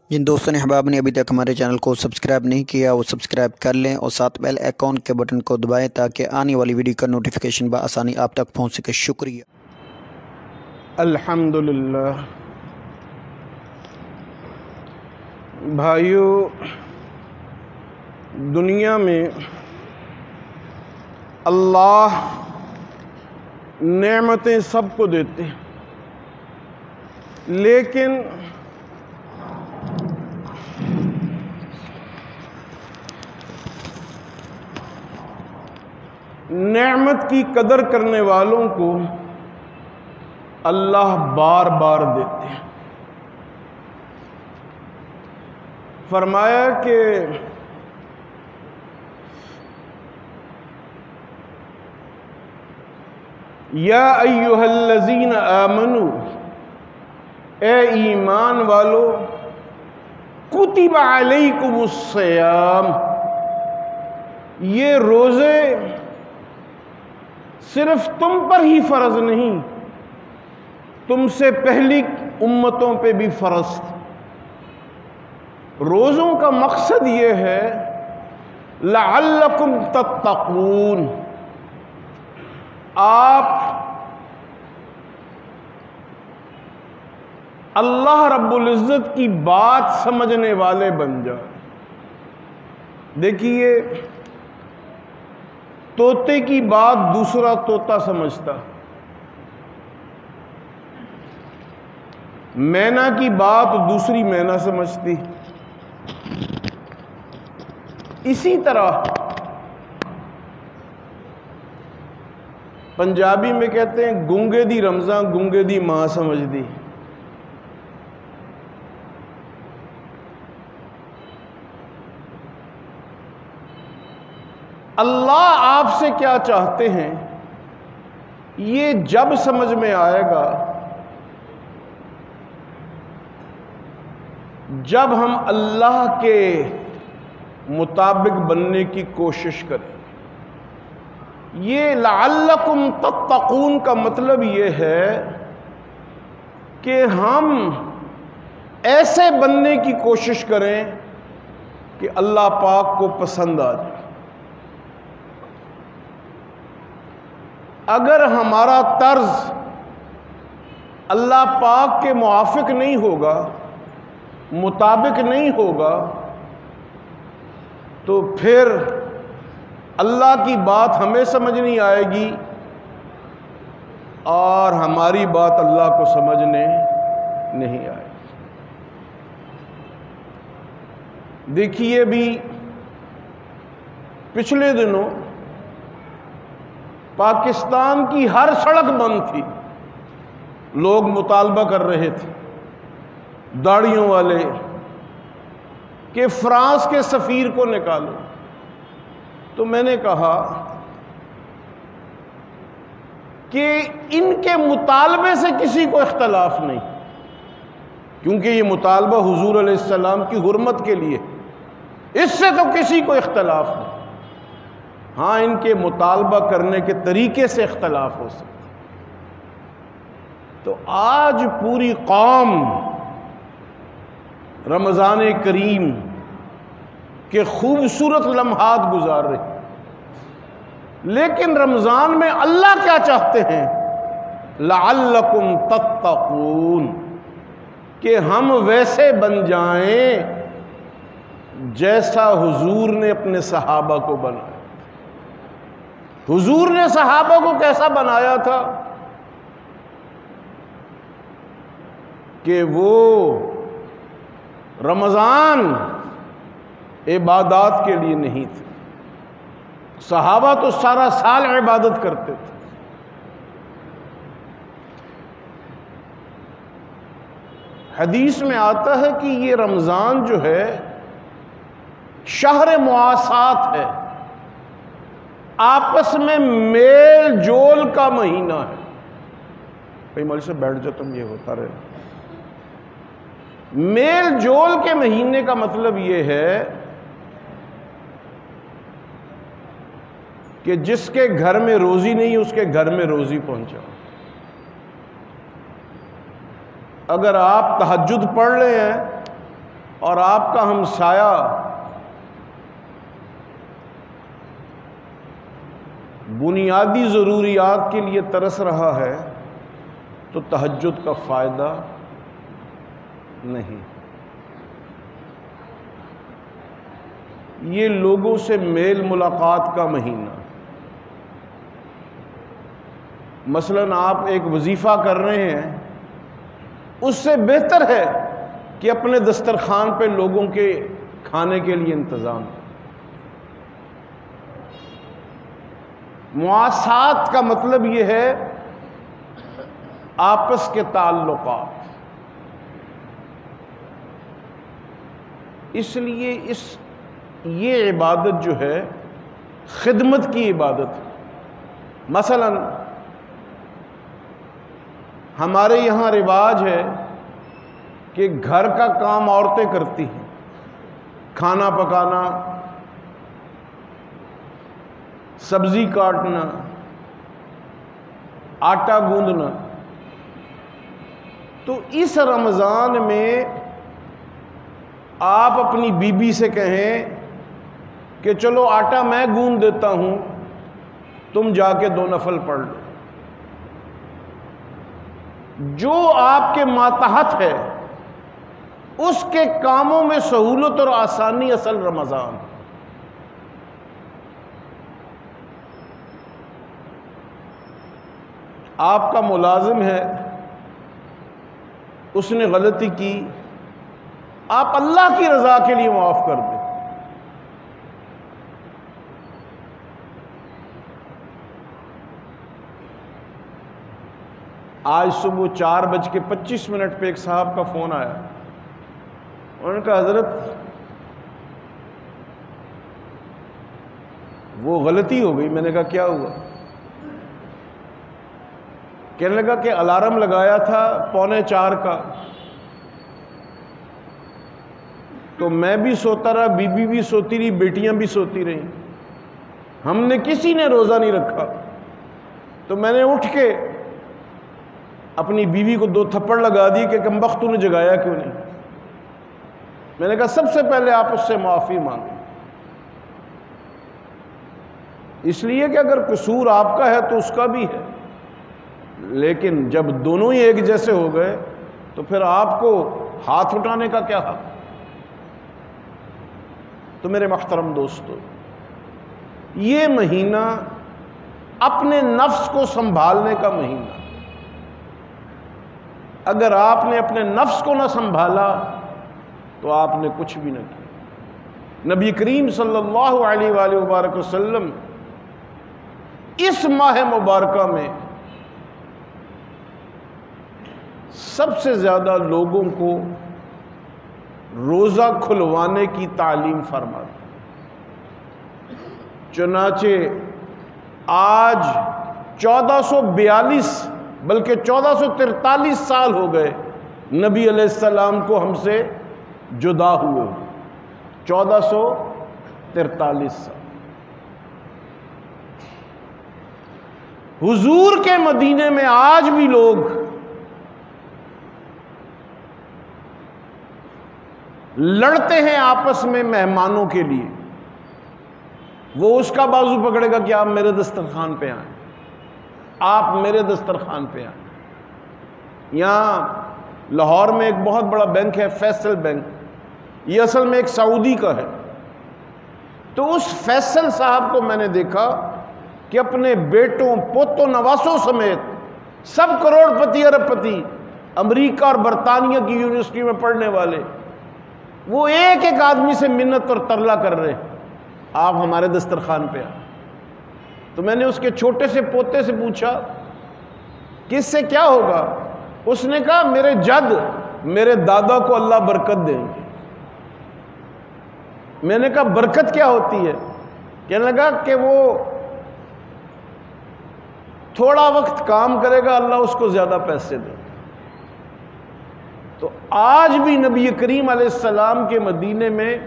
جن دوستوں نے احباب نے ابھی تک ہمارے چینل کو سبسکرائب نہیں کیا وہ سبسکرائب کر لیں اور ساتھ بیل آئیکن کے بٹن کو دبائیں تاکہ آنے والی ویڈیو کا نوٹیفیکیشن بآسانی آپ تک پہنچ سکے۔ شکریہ۔ الحمدللہ۔ بھائیو، دنیا میں اللہ نعمتیں سب کو دیتے ہیں، لیکن نعمت کی قدر کرنے والوں کو اللہ بار بار دیتے ہیں۔ فرمایا کہ یا ایھا الذین آمنو، اے ایمان والو، کتب علیکم الصیام، یہ روزے صرف تم پر ہی فرض نہیں، تم سے پہلی امتوں پہ بھی فرض تھا۔ روزوں کا مقصد یہ ہے لعلکم تتقون، آپ اللہ رب العزت کی بات سمجھنے والے بن جائیں۔ دیکھیے، طوطے کی بات دوسرا طوطا سمجھتا، مینا کی بات دوسری مینا سمجھتی۔ اسی طرح پنجابی میں کہتے ہیں گونگے دی رمضاں گونگے دی ماں سمجھ دی۔ اللہ آپ سے کیا چاہتے ہیں یہ جب سمجھ میں آئے گا جب ہم اللہ کے مطابق بننے کی کوشش کریں۔ یہ لعلکم تتقون کا مطلب یہ ہے کہ ہم ایسے بننے کی کوشش کریں کہ اللہ پاک کو پسند آ جائے۔ اگر ہمارا طرز اللہ پاک کے موافق نہیں ہوگا، مطابق نہیں ہوگا، تو پھر اللہ کی بات ہمیں سمجھ نہیں آئے گی اور ہماری بات اللہ کو سمجھنے نہیں آئے گی۔ دیکھیے بھی پچھلے دنوں پاکستان کی ہر سڑک بند تھی، لوگ مطالبہ کر رہے تھے داڑھیوں والے کہ فرانس کے سفیر کو نکالو۔ تو میں نے کہا کہ ان کے مطالبے سے کسی کو اختلاف نہیں، کیونکہ یہ مطالبہ حضور علیہ السلام کی حرمت کے لیے، اس سے تو کسی کو اختلاف نہیں۔ ہاں، ان کے مطالبہ کرنے کے طریقے سے اختلاف ہو سکتا۔ تو آج پوری قوم رمضان کریم کے خوبصورت لمحات گزار رہی، لیکن رمضان میں اللہ کیا چاہتے ہیں؟ لعلکم تتقون، کہ ہم ویسے بن جائیں جیسا حضور نے اپنے صحابہ کو بنایا۔ حضور نے صحابہ کو کیسا بنایا تھا کہ وہ رمضان عبادات کے لیے نہیں تھے، صحابہ تو سارا سال عبادت کرتے تھے۔ حدیث میں آتا ہے کہ یہ رمضان جو ہے شہر مواسات ہے، آپس میں میل جول کا مہینہ ہے۔ بھائی مول سے بیٹھ جاؤ، تم یہ ہوتا رہے۔ میل جول کے مہینے کا مطلب یہ ہے کہ جس کے گھر میں روزی نہیں اس کے گھر میں روزی پہنچاؤ۔ اگر آپ تہجد پڑھ رہے ہیں اور آپ کا ہمسایہ بنیادی ضروریات کے لیے ترس رہا ہے تو تہجد کا فائدہ نہیں۔ یہ لوگوں سے میل ملاقات کا مہینہ، مثلاً آپ ایک وظیفہ کر رہے ہیں، اس سے بہتر ہے کہ اپنے دسترخوان پہ لوگوں کے کھانے کے لیے انتظام۔ مواسات کا مطلب یہ ہے آپس کے تعلقات۔ اس لیے یہ عبادت جو ہے خدمت کی عبادت ہے۔ مثلاً ہمارے یہاں رواج ہے کہ گھر کا کام عورتیں کرتی ہیں، کھانا پکانا، سبزی کاٹنا، آٹا گوندنا۔ تو اس رمضان میں آپ اپنی بیوی سے کہیں کہ چلو آٹا میں گوند دیتا ہوں، تم جا کے 2 نفل پڑھ لو۔ جو آپ کے ماتحت ہے اس کے کاموں میں سہولت اور آسانی اصل رمضان۔ آپ کا ملازم ہے، اس نے غلطی کی، آپ اللہ کی رضا کے لیے معاف کر دیں۔ آج صبح 4:25 پہ ایک صاحب کا فون آیا، انہوں نے کہا حضرت وہ غلطی ہو گئی۔ میں نے کہا کیا ہوا؟ کہنے لگا کہ الارم لگایا تھا 3:45 کا، تو میں بھی سوتا رہا، بیوی بھی سوتی رہی، بیٹیاں بھی سوتی رہیں، ہم نے کسی نے روزہ نہیں رکھا۔ تو میں نے اٹھ کے اپنی بیوی کو 2 تھپڑ لگا دی کہ کمبخت تو نے جگایا کیوں نہیں۔ میں نے کہا سب سے پہلے آپ اس سے معافی مانگیں، اس لیے کہ اگر قصور آپ کا ہے تو اس کا بھی ہے، لیکن جب دونوں ہی ایک جیسے ہو گئے تو پھر آپ کو ہاتھ اٹھانے کا کیا حق؟ تو میرے محترم دوستو، یہ مہینہ اپنے نفس کو سنبھالنے کا مہینہ۔ اگر آپ نے اپنے نفس کو نہ سنبھالا تو آپ نے کچھ بھی نہ کیا۔ نبی کریم صلی اللہ علیہ وآلہ وبارک وسلم اس ماہ مبارکہ میں سب سے زیادہ لوگوں کو روزہ کھلوانے کی تعلیم فرماتے۔ چنانچہ آج 1442 بلکہ 1443 سال ہو گئے نبی علیہ السلام کو ہم سے جدا ہوئے، 1443 سال۔ حضور کے مدینے میں آج بھی لوگ لڑتے ہیں آپس میں مہمانوں کے لیے۔ وہ اس کا بازو پکڑے گا کہ آپ میرے دسترخوان پہ آئیں، آپ میرے دسترخوان پہ آئیں۔ یہاں لاہور میں ایک بہت بڑا بینک ہے، فیصل بینک، یہ اصل میں ایک سعودی کا ہے۔ تو اس فیصل صاحب کو میں نے دیکھا کہ اپنے بیٹوں، پوتوں، نواسوں سمیت سب کروڑ پتی، ارب پتی، امریکہ اور برطانیہ کی یونیورسٹی میں پڑھنے والے، وہ ایک ایک آدمی سے منت اور ترلا کر رہے ہیں آپ ہمارے دسترخوان پہ آئیں۔ تو میں نے اس کے چھوٹے سے پوتے سے پوچھا کہ اس سے کیا ہوگا؟ اس نے کہا میرے جد میرے دادا کو اللہ برکت دیں گے۔ میں نے کہا برکت کیا ہوتی ہے؟ کہنے لگا کہ وہ تھوڑا وقت کام کرے گا، اللہ اس کو زیادہ پیسے دے گا۔ تو آج بھی نبی کریم علیہ السلام کے مدینے میں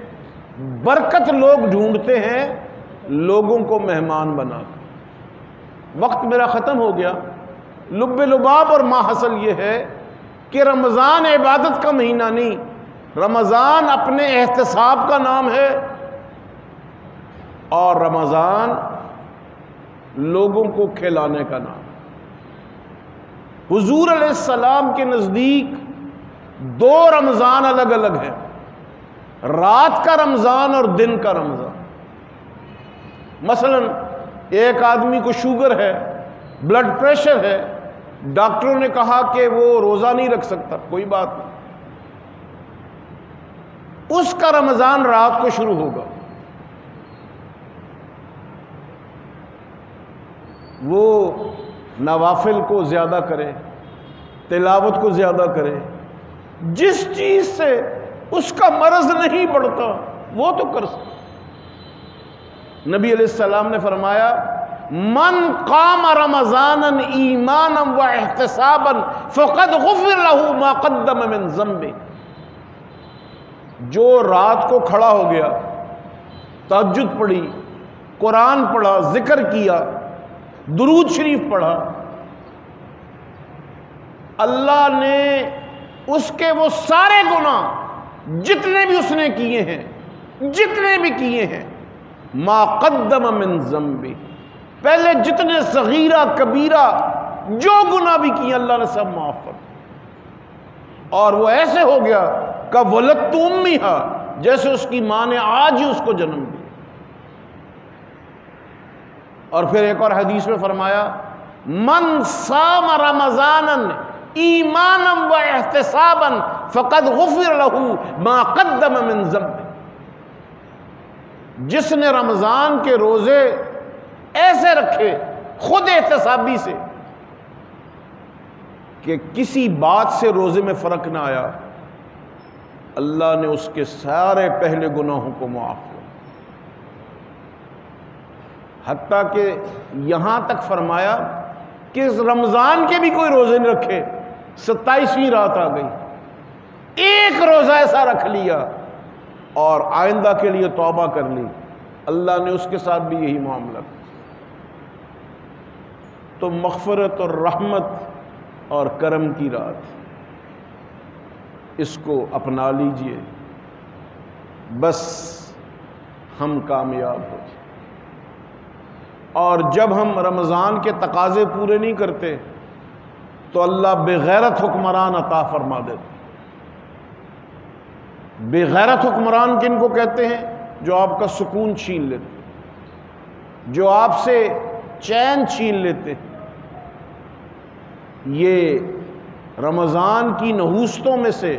برکت لوگ ڈھونڈتے ہیں لوگوں کو مہمان بنا کر۔ وقت میرا ختم ہو گیا۔ لب لباب اور ماحصل یہ ہے کہ رمضان عبادت کا مہینہ نہیں، رمضان اپنے احتساب کا نام ہے اور رمضان لوگوں کو کھلانے کا نام ہے۔ حضور علیہ السلام کے نزدیک دو رمضان الگ الگ ہیں، رات کا رمضان اور دن کا رمضان۔ مثلا ایک آدمی کو شوگر ہے، بلڈ پریشر ہے، ڈاکٹروں نے کہا کہ وہ روزہ نہیں رکھ سکتا، کوئی بات نہیں، اس کا رمضان رات کو شروع ہوگا، وہ نوافل کو زیادہ کرے، تلاوت کو زیادہ کرے، جس چیز سے اس کا مرض نہیں بڑھتا وہ تو کر سکتا۔ نبی علیہ السلام نے فرمایا من قام رمضانا ایمانا و احتسابا فقد غفر له ما قدم من ذنبه، جو رات کو کھڑا ہو گیا، تہجد پڑھی، قرآن پڑھا، ذکر کیا، درود شریف پڑھا، اللہ نے اس کے وہ سارے گناہ جتنے بھی اس نے کیے ہیں، جتنے بھی کیے ہیں، ما قدم من ذنبه، پہلے جتنے صغیرہ کبیرہ جو گناہ بھی کیے اللہ نے سب معاف کر، اور وہ ایسے ہو گیا کہ ولدت امیھا، جیسے اس کی ماں نے آج ہی اس کو جنم دیا۔ اور پھر ایک اور حدیث میں فرمایا من صام رمضانا ایمانا و احتسابا فقد غفر له ما قدم من ذنبه، جس نے رمضان کے روزے ایسے رکھے خود احتسابی سے کہ کسی بات سے روزے میں فرق نہ آیا، اللہ نے اس کے سارے پہلے گناہوں کو معاف کیا، حتیٰ کہ یہاں تک فرمایا کہ رمضان کے بھی کوئی روزے نہیں رکھے، 27ویں رات آ گئی، ایک روزہ ایسا رکھ لیا اور آئندہ کے لیے توبہ کر لی، اللہ نے اس کے ساتھ بھی یہی معاملہ کیا۔ تو مغفرت اور رحمت اور کرم کی رات، اس کو اپنا لیجئے، بس ہم کامیاب ہو جائیں۔ اور جب ہم رمضان کے تقاضے پورے نہیں کرتے تو اللہ بغیرت حکمران عطا فرما دیتے۔ بغیرت حکمران کن کو کہتے ہیں؟ جو آپ کا سکون چھین لیتے، جو آپ سے چین چھین لیتے۔ یہ رمضان کی نحوستوں میں سے،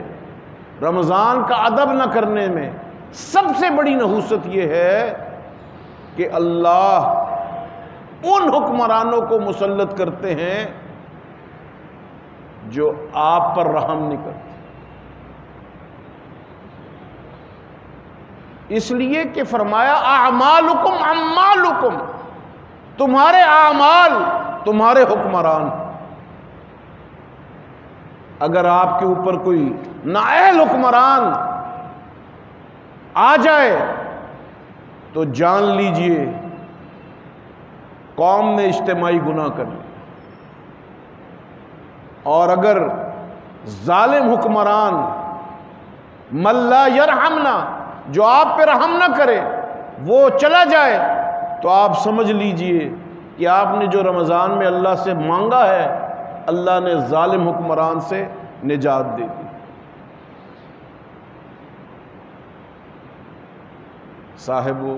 رمضان کا ادب نہ کرنے میں سب سے بڑی نحوست یہ ہے کہ اللہ ان حکمرانوں کو مسلط کرتے ہیں جو آپ پر رحم نہیں کرتے، اس لیے کہ فرمایا اعمالکم اعمالکم، تمہارے اعمال تمہارے حکمران۔ اگر آپ کے اوپر کوئی نااہل حکمران آ جائے تو جان لیجئے قوم نے اجتماعی گناہ کر لیا، اور اگر ظالم حکمران من لا یرحمنا، جو آپ پہ رحم نہ کرے، وہ چلا جائے تو آپ سمجھ لیجئے کہ آپ نے جو رمضان میں اللہ سے مانگا ہے، اللہ نے ظالم حکمران سے نجات دے دی۔ صاحبو،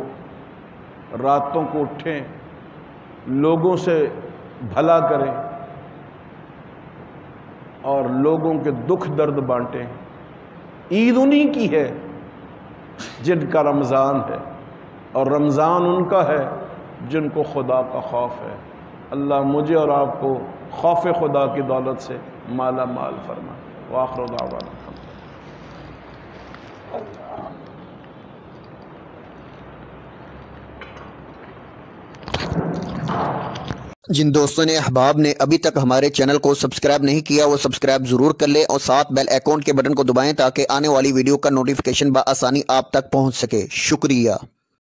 راتوں کو اٹھیں، لوگوں سے بھلا کریں اور لوگوں کے دکھ درد بانٹیں۔ عید انہی کی ہے جن کا رمضان ہے، اور رمضان ان کا ہے جن کو خدا کا خوف ہے۔ اللہ مجھے اور آپ کو خوف خدا کی دولت سے مالا مال فرمائے۔ وآخر دعوانا۔ جن دوستوں نے احباب نے ابھی تک ہمارے چینل کو سبسکرائب نہیں کیا وہ سبسکرائب ضرور کر لیں اور ساتھ بیل آئیکن کے بٹن کو دبائیں تاکہ آنے والی ویڈیو کا نوٹیفیکیشن بآسانی آپ تک پہنچ سکے۔ شکریہ۔